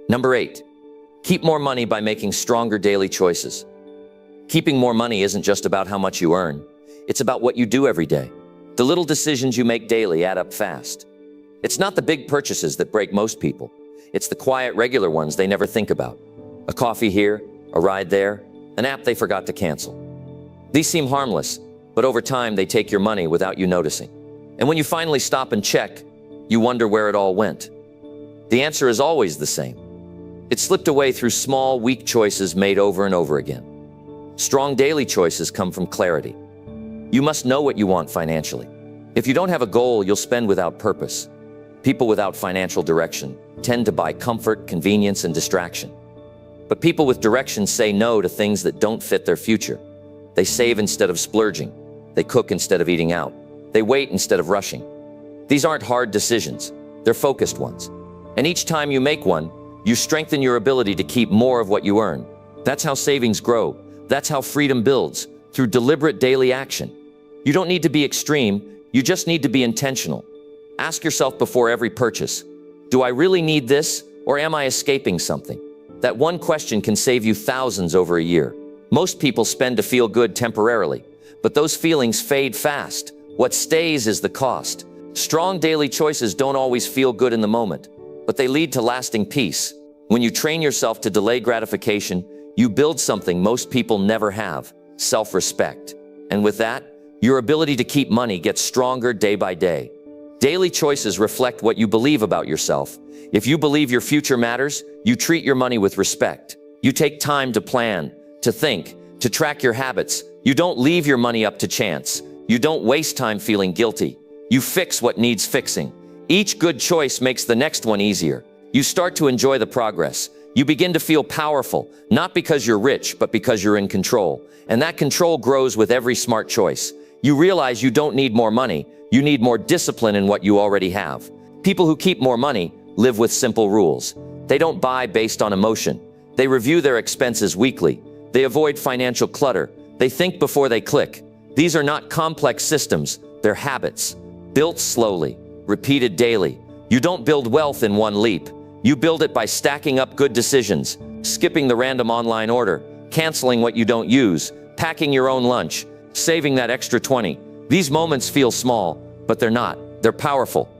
Number 8, keep more money by making stronger daily choices. Keeping more money isn't just about how much you earn. It's about what you do every day. The little decisions you make daily add up fast. It's not the big purchases that break most people. It's the quiet, regular ones they never think about. A coffee here, a ride there, an app they forgot to cancel. These seem harmless, but over time they take your money without you noticing. And when you finally stop and check, you wonder where it all went. The answer is always the same. It slipped away through small, weak choices made over and over again. Strong daily choices come from clarity. You must know what you want financially. If you don't have a goal, you'll spend without purpose. People without financial direction tend to buy comfort, convenience, and distraction. But people with direction say no to things that don't fit their future. They save instead of splurging. They cook instead of eating out. They wait instead of rushing. These aren't hard decisions. They're focused ones. And each time you make one, you strengthen your ability to keep more of what you earn. That's how savings grow. That's how freedom builds, through deliberate daily action. You don't need to be extreme. You just need to be intentional. Ask yourself before every purchase, do I really need this, Or am I escaping something? That one question can save you thousands over a year. Most people spend to feel good temporarily, but those feelings fade fast. What stays is the cost. Strong daily choices don't always feel good in the moment, but they lead to lasting peace. When you train yourself to delay gratification, you build something most people never have: self-respect. And with that, your ability to keep money gets stronger day by day. Daily choices reflect what you believe about yourself. If you believe your future matters, you treat your money with respect. You take time to plan, to think, to track your habits. You don't leave your money up to chance. You don't waste time feeling guilty. You fix what needs fixing. Each good choice makes the next one easier. You start to enjoy the progress. You begin to feel powerful, not because you're rich, but because you're in control. And that control grows with every smart choice. You realize you don't need more money. You need more discipline in what you already have. People who keep more money live with simple rules. They don't buy based on emotion. They review their expenses weekly. They avoid financial clutter. They think before they click. These are not complex systems. They're habits, built slowly, repeated daily. You don't build wealth in one leap. You build it by stacking up good decisions, skipping the random online order, canceling what you don't use, packing your own lunch, saving that extra 20. These moments feel small, but they're not. They're powerful.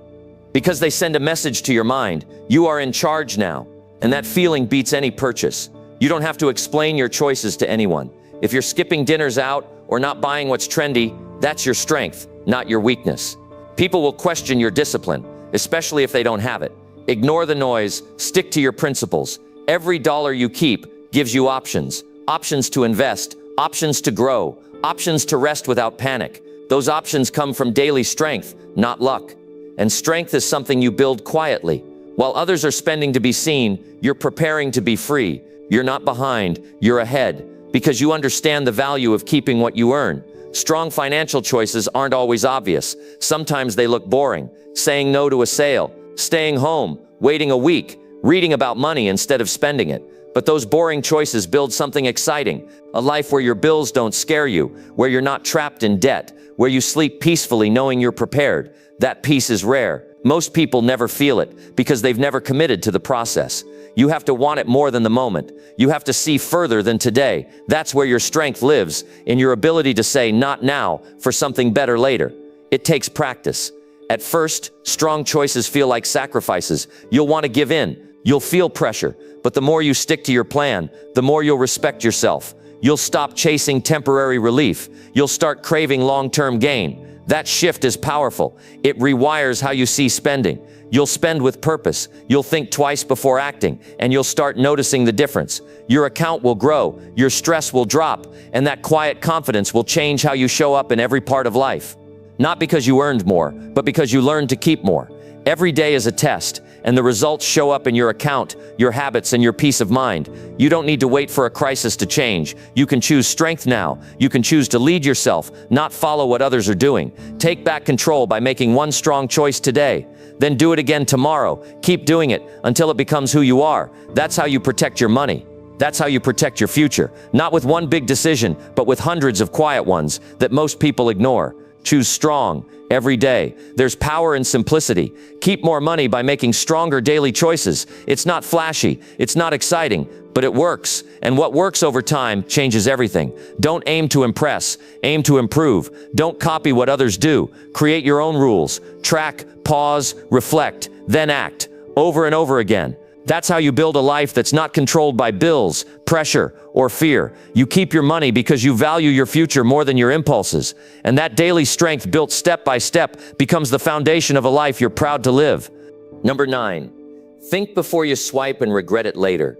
Because they send a message to your mind: you are in charge now. And that feeling beats any purchase. You don't have to explain your choices to anyone. If you're skipping dinners out or not buying what's trendy, that's your strength, not your weakness. People will question your discipline, especially if they don't have it. Ignore the noise, stick to your principles. Every dollar you keep gives you options. Options to invest, options to grow, options to rest without panic. Those options come from daily strength, not luck. And strength is something you build quietly. While others are spending to be seen, you're preparing to be free. You're not behind, you're ahead, because you understand the value of keeping what you earn. Strong financial choices aren't always obvious. Sometimes they look boring. Saying no to a sale, staying home, waiting a week, reading about money instead of spending it. But those boring choices build something exciting. A life where your bills don't scare you, where you're not trapped in debt, where you sleep peacefully knowing you're prepared. That peace is rare. Most people never feel it because they've never committed to the process. You have to want it more than the moment. You have to see further than today. That's where your strength lives, in your ability to say not now for something better later. It takes practice. At first, strong choices feel like sacrifices. You'll want to give in. You'll feel pressure. But the more you stick to your plan, the more you'll respect yourself. You'll stop chasing temporary relief. You'll start craving long-term gain. That shift is powerful. It rewires how you see spending. You'll spend with purpose. You'll think twice before acting, and you'll start noticing the difference. Your account will grow, your stress will drop, and that quiet confidence will change how you show up in every part of life. Not because you earned more, but because you learned to keep more. Every day is a test, and the results show up in your account, your habits, and your peace of mind. You don't need to wait for a crisis to change. You can choose strength now. You can choose to lead yourself, not follow what others are doing. Take back control by making one strong choice today. Then do it again tomorrow. Keep doing it until it becomes who you are. That's how you protect your money. That's how you protect your future. Not with one big decision, but with hundreds of quiet ones that most people ignore. Choose strong every day. There's power in simplicity. Keep more money by making stronger daily choices. It's not flashy, it's not exciting, but it works. And what works over time changes everything. Don't aim to impress, aim to improve. Don't copy what others do. Create your own rules. Track, pause, reflect, then act, over and over again. That's how you build a life that's not controlled by bills, pressure, or fear. You keep your money because you value your future more than your impulses. And that daily strength built step by step becomes the foundation of a life you're proud to live. Number 9, think before you swipe and regret it later.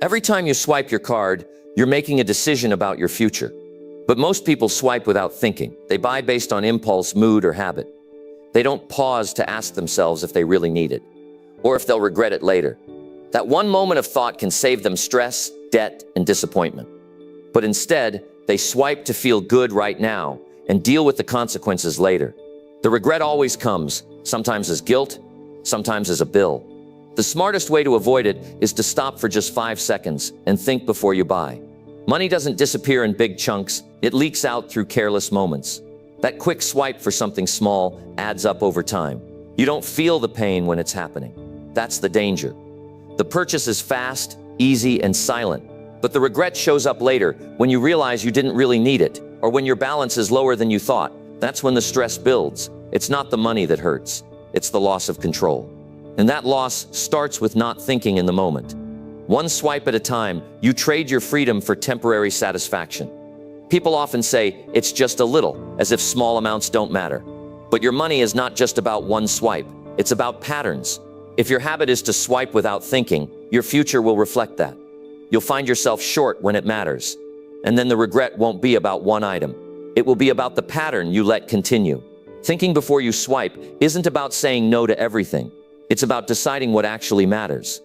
Every time you swipe your card, you're making a decision about your future. But most people swipe without thinking. They buy based on impulse, mood, or habit. They don't pause to ask themselves if they really need it, or if they'll regret it later. That one moment of thought can save them stress, debt, and disappointment. But instead, they swipe to feel good right now and deal with the consequences later. The regret always comes, sometimes as guilt, sometimes as a bill. The smartest way to avoid it is to stop for just 5 seconds and think before you buy. Money doesn't disappear in big chunks, it leaks out through careless moments. That quick swipe for something small adds up over time. You don't feel the pain when it's happening. That's the danger. The purchase is fast, easy, and silent. But the regret shows up later when you realize you didn't really need it, or when your balance is lower than you thought. That's when the stress builds. It's not the money that hurts. It's the loss of control. And that loss starts with not thinking in the moment. One swipe at a time, you trade your freedom for temporary satisfaction. People often say, it's just a little, as if small amounts don't matter. But your money is not just about one swipe. It's about patterns. If your habit is to swipe without thinking, your future will reflect that. You'll find yourself short when it matters. And then the regret won't be about one item. It will be about the pattern you let continue. Thinking before you swipe isn't about saying no to everything. It's about deciding what actually matters.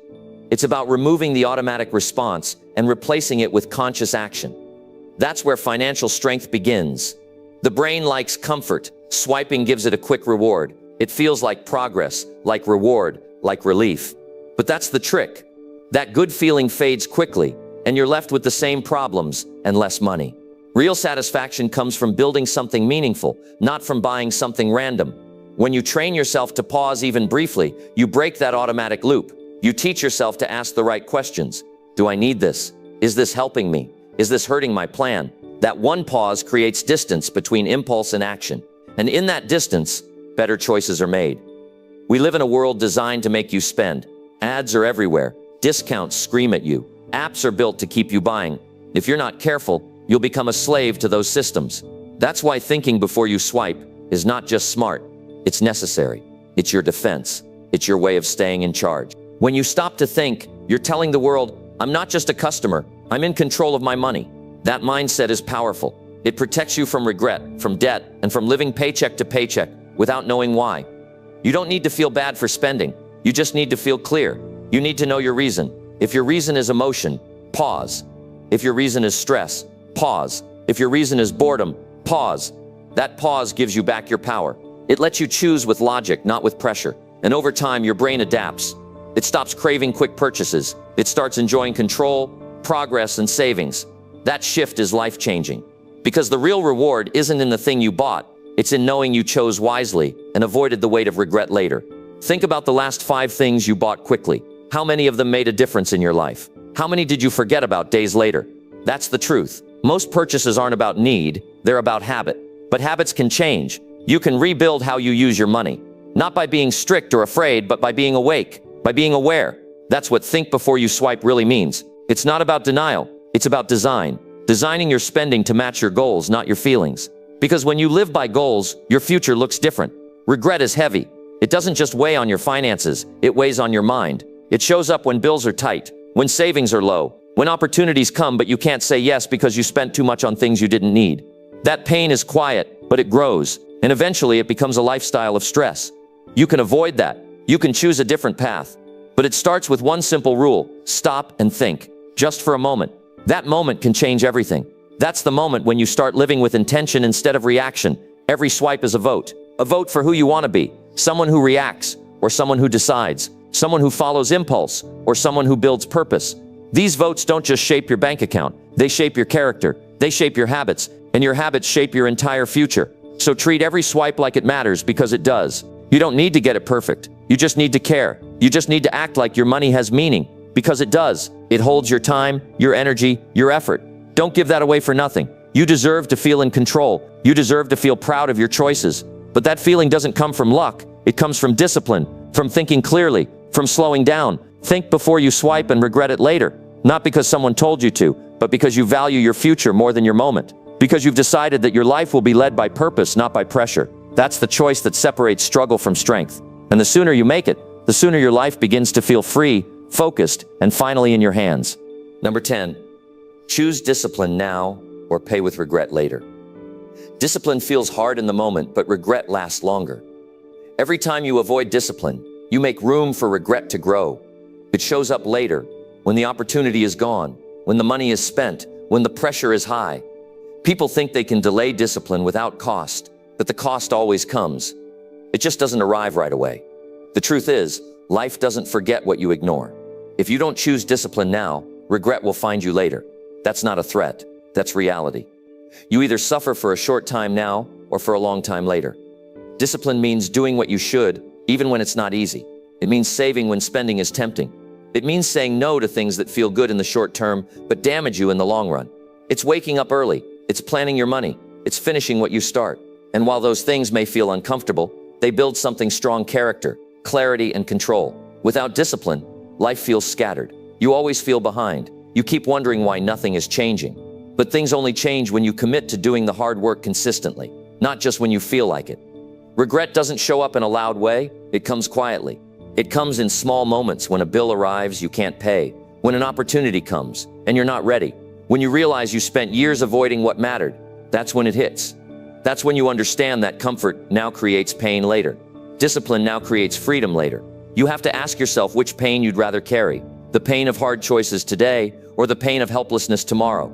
It's about removing the automatic response and replacing it with conscious action. That's where financial strength begins. The brain likes comfort. Swiping gives it a quick reward. It feels like progress, like reward, like relief. But that's the trick. That good feeling fades quickly, and you're left with the same problems and less money. Real satisfaction comes from building something meaningful, not from buying something random. When you train yourself to pause even briefly, you break that automatic loop. You teach yourself to ask the right questions. Do I need this? Is this helping me? Is this hurting my plan? That one pause creates distance between impulse and action. And in that distance, better choices are made. We live in a world designed to make you spend. Ads are everywhere. Discounts scream at you. Apps are built to keep you buying. If you're not careful, you'll become a slave to those systems. That's why thinking before you swipe is not just smart. It's necessary. It's your defense. It's your way of staying in charge. When you stop to think, you're telling the world, I'm not just a customer. I'm in control of my money. That mindset is powerful. It protects you from regret, from debt, and from living paycheck to paycheck without knowing why. You don't need to feel bad for spending. You just need to feel clear. You need to know your reason. If your reason is emotion, pause. If your reason is stress, pause. If your reason is boredom, pause. That pause gives you back your power. It lets you choose with logic, not with pressure. And over time, your brain adapts. It stops craving quick purchases. It starts enjoying control, progress, and savings. That shift is life-changing. Because the real reward isn't in the thing you bought. It's in knowing you chose wisely and avoided the weight of regret later. Think about the last 5 things you bought quickly. How many of them made a difference in your life? How many did you forget about days later? That's the truth. Most purchases aren't about need, they're about habit. But habits can change. You can rebuild how you use your money. Not by being strict or afraid, but by being awake, by being aware. That's what think before you swipe really means. It's not about denial, it's about design. Designing your spending to match your goals, not your feelings. Because when you live by goals, your future looks different. Regret is heavy. It doesn't just weigh on your finances, it weighs on your mind. It shows up when bills are tight, when savings are low, when opportunities come but you can't say yes because you spent too much on things you didn't need. That pain is quiet, but it grows, and eventually it becomes a lifestyle of stress. You can avoid that. You can choose a different path. But it starts with one simple rule: stop and think, just for a moment. That moment can change everything. That's the moment when you start living with intention instead of reaction. Every swipe is a vote for who you want to be, someone who reacts, or someone who decides, someone who follows impulse, or someone who builds purpose. These votes don't just shape your bank account, they shape your character, they shape your habits, and your habits shape your entire future. So treat every swipe like it matters, because it does. You don't need to get it perfect. You just need to care. You just need to act like your money has meaning, because it does. It holds your time, your energy, your effort. Don't give that away for nothing. You deserve to feel in control. You deserve to feel proud of your choices. But that feeling doesn't come from luck. It comes from discipline, from thinking clearly, from slowing down. Think before you swipe and regret it later. Not because someone told you to, but because you value your future more than your moment. Because you've decided that your life will be led by purpose, not by pressure. That's the choice that separates struggle from strength. And the sooner you make it, the sooner your life begins to feel free, focused, and finally in your hands. Number 10, choose discipline now or pay with regret later. Discipline feels hard in the moment, but regret lasts longer. Every time you avoid discipline, you make room for regret to grow. It shows up later, when the opportunity is gone, when the money is spent, when the pressure is high. People think they can delay discipline without cost, but the cost always comes. It just doesn't arrive right away. The truth is, life doesn't forget what you ignore. If you don't choose discipline now, regret will find you later. That's not a threat, that's reality. You either suffer for a short time now or for a long time later. Discipline means doing what you should, even when it's not easy. It means saving when spending is tempting. It means saying no to things that feel good in the short term, but damage you in the long run. It's waking up early. It's planning your money. It's finishing what you start. And while those things may feel uncomfortable, they build something strong: character, clarity, and control. Without discipline, life feels scattered. You always feel behind. You keep wondering why nothing is changing. But things only change when you commit to doing the hard work consistently, not just when you feel like it. Regret doesn't show up in a loud way. It comes quietly. It comes in small moments: when a bill arrives you can't pay, when an opportunity comes and you're not ready, when you realize you spent years avoiding what mattered. That's when it hits. That's when you understand that comfort now creates pain later. Discipline now creates freedom later. You have to ask yourself which pain you'd rather carry: the pain of hard choices today or the pain of helplessness tomorrow.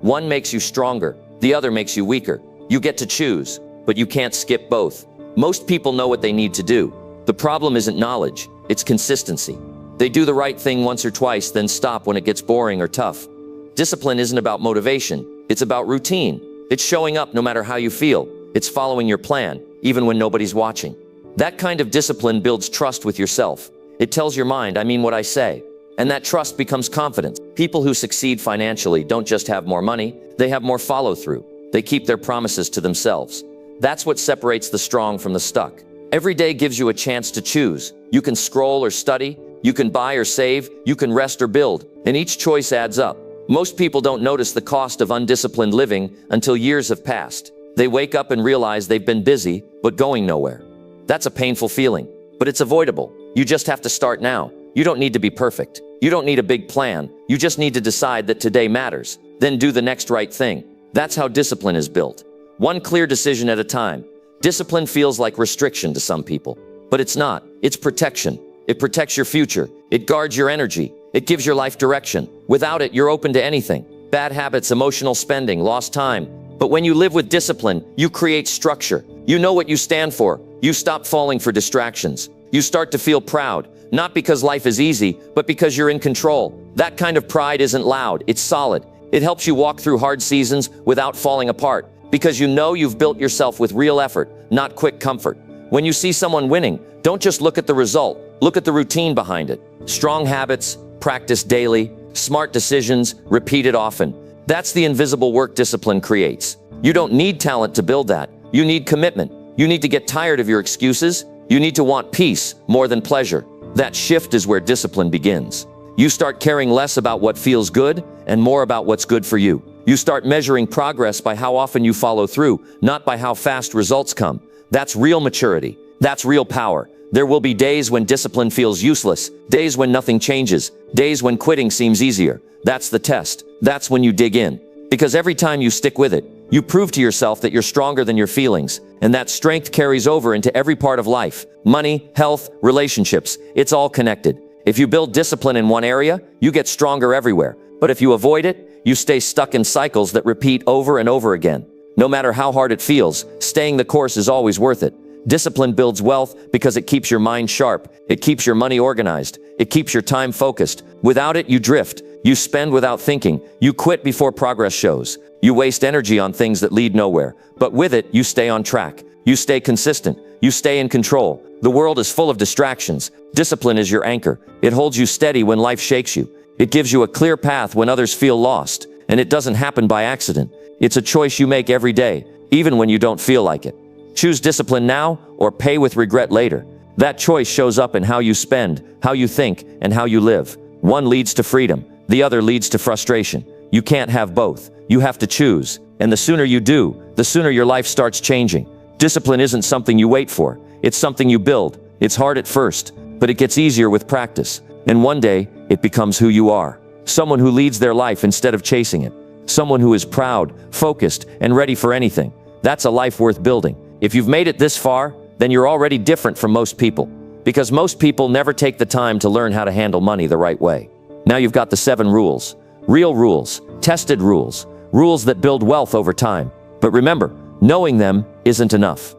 One makes you stronger, the other makes you weaker. You get to choose, but you can't skip both. Most people know what they need to do. The problem isn't knowledge, it's consistency. They do the right thing once or twice, then stop when it gets boring or tough. Discipline isn't about motivation, it's about routine. It's showing up no matter how you feel. It's following your plan, even when nobody's watching. That kind of discipline builds trust with yourself. It tells your mind, I mean what I say. And that trust becomes confidence. People who succeed financially don't just have more money, they have more follow-through. They keep their promises to themselves. That's what separates the strong from the stuck. Every day gives you a chance to choose. You can scroll or study, you can buy or save, you can rest or build, and each choice adds up. Most people don't notice the cost of undisciplined living until years have passed. They wake up and realize they've been busy, but going nowhere. That's a painful feeling, but it's avoidable. You just have to start now. You don't need to be perfect. You don't need a big plan. You just need to decide that today matters. Then do the next right thing. That's how discipline is built. One clear decision at a time. Discipline feels like restriction to some people, but it's not. It's protection. It protects your future. It guards your energy. It gives your life direction. Without it, you're open to anything. Bad habits, emotional spending, lost time. But when you live with discipline, you create structure. You know what you stand for. You stop falling for distractions. You start to feel proud, not because life is easy, but because you're in control. That kind of pride isn't loud, it's solid. It helps you walk through hard seasons without falling apart, because you know you've built yourself with real effort, not quick comfort. When you see someone winning, don't just look at the result, look at the routine behind it. Strong habits, practiced daily, smart decisions, repeated often. That's the invisible work discipline creates. You don't need talent to build that. You need commitment. You need to get tired of your excuses. You need to want peace more than pleasure. That shift is where discipline begins. You start caring less about what feels good and more about what's good for you. You start measuring progress by how often you follow through, not by how fast results come. That's real maturity. That's real power. There will be days when discipline feels useless, days when nothing changes, days when quitting seems easier. That's the test. That's when you dig in. Because every time you stick with it, you prove to yourself that you're stronger than your feelings. And that strength carries over into every part of life. Money, health, relationships, it's all connected. If you build discipline in one area, you get stronger everywhere. But if you avoid it, you stay stuck in cycles that repeat over and over again. No matter how hard it feels, staying the course is always worth it. Discipline builds wealth because it keeps your mind sharp. It keeps your money organized. It keeps your time focused. Without it, you drift. You spend without thinking. You quit before progress shows. You waste energy on things that lead nowhere. But with it, you stay on track. You stay consistent. You stay in control. The world is full of distractions. Discipline is your anchor. It holds you steady when life shakes you. It gives you a clear path when others feel lost. And it doesn't happen by accident. It's a choice you make every day, even when you don't feel like it. Choose discipline now or pay with regret later. That choice shows up in how you spend, how you think, and how you live. One leads to freedom. The other leads to frustration. You can't have both. You have to choose. And the sooner you do, the sooner your life starts changing. Discipline isn't something you wait for. It's something you build. It's hard at first, but it gets easier with practice. And one day, it becomes who you are. Someone who leads their life instead of chasing it. Someone who is proud, focused, and ready for anything. That's a life worth building. If you've made it this far, then you're already different from most people. Because most people never take the time to learn how to handle money the right way. Now you've got the 7 rules. Real rules, tested rules, rules that build wealth over time. But remember, knowing them isn't enough.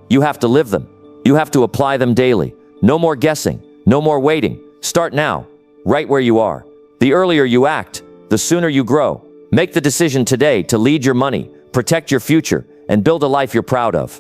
You have to live them. You have to apply them daily. No more guessing, no more waiting. Start now, right where you are. The earlier you act, the sooner you grow. Make the decision today to lead your money, protect your future, and build a life you're proud of.